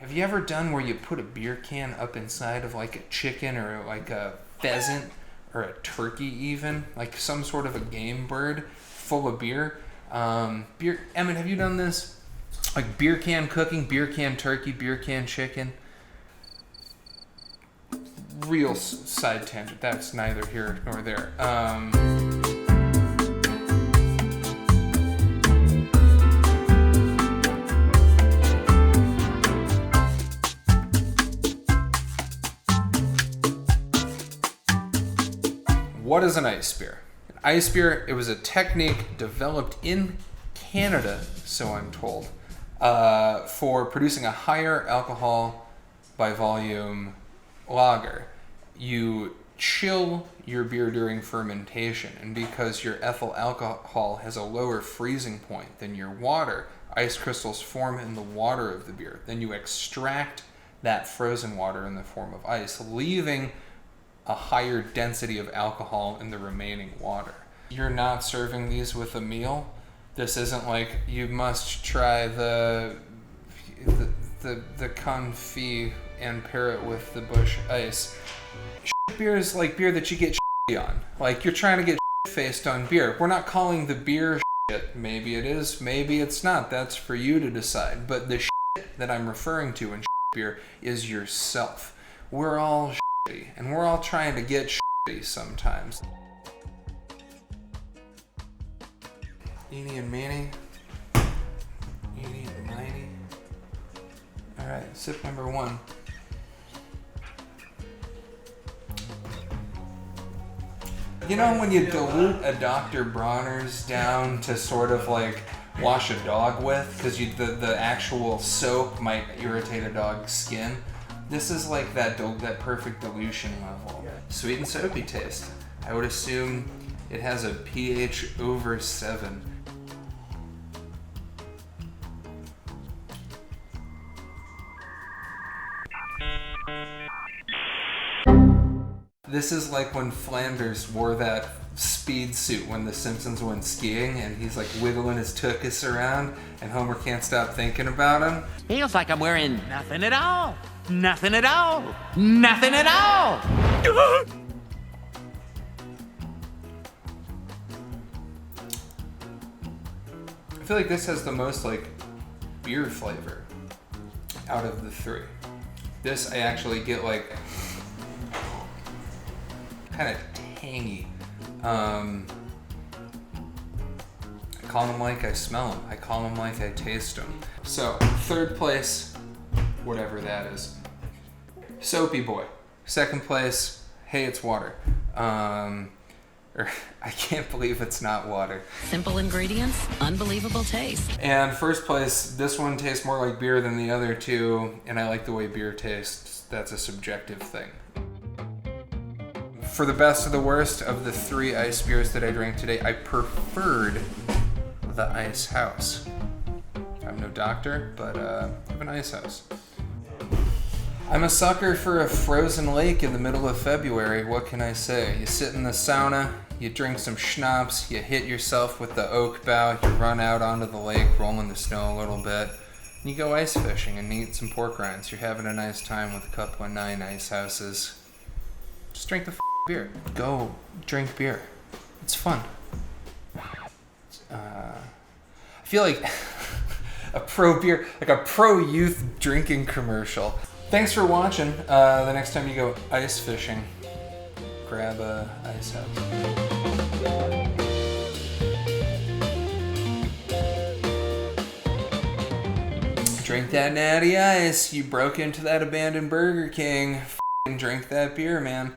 Have you ever done where you put a beer can up inside of like a chicken or like a pheasant or a turkey even? Like some sort of a game bird full of beer? Beer, Emmett, have you done this? Like beer can cooking, beer can turkey, beer can chicken? Real side tangent. That's neither here nor there. What is an ice beer? An ice beer, it was a technique developed in Canada, so I'm told, for producing a higher alcohol by volume lager. You chill your beer during fermentation, and because your ethyl alcohol has a lower freezing point than your water, ice crystals form in the water of the beer. Then you extract that frozen water in the form of ice, leaving a higher density of alcohol in the remaining water. You're not serving these with a meal. This isn't like you must try the confit and pair it with the Busch Ice. Beer is like beer that you get on. Like you're trying to get faced on beer. We're not calling the beer shit. Maybe it is, maybe it's not. That's for you to decide. But the that I'm referring to in beer is yourself. We're all and we're all trying to get shitty sometimes. Eeny and meeny. Eeny and miny. Alright, sip number 1. You know when you dilute a Dr. Bronner's down to sort of like wash a dog with? Because the actual soap might irritate a dog's skin. This is like that perfect dilution level. Sweet and soapy taste. I would assume it has a pH over 7. This is like when Flanders wore that speed suit when the Simpsons went skiing and he's like wiggling his tuchus around and Homer can't stop thinking about him. Feels like I'm wearing nothing at all. Nothing at all. Nothing at all. I feel like this has the most like beer flavor out of the 3. This I actually get like kind of tangy. I call them like I smell them. I call them like I taste them. So 3rd place, whatever that is. Soapy boy. 2nd place, hey, it's water. I can't believe it's not water. Simple ingredients, unbelievable taste. And 1st place, this one tastes more like beer than the other 2, and I like the way beer tastes. That's a subjective thing. For the best of the worst of the 3 ice beers that I drank today, I preferred the Icehouse. I'm no doctor, but I have an Icehouse. I'm a sucker for a frozen lake in the middle of February. What can I say? You sit in the sauna, you drink some schnapps, you hit yourself with the oak bough, you run out onto the lake, roll in the snow a little bit, and you go ice fishing and eat some pork rinds. You're having a nice time with a couple of 9 ice houses. Just drink the beer. Go drink beer. It's fun. I feel like a pro beer, like a pro youth drinking commercial. Thanks for watching. The next time you go ice fishing, grab a ice house. Drink that natty ice. You broke into that abandoned Burger King. Drink that beer, man.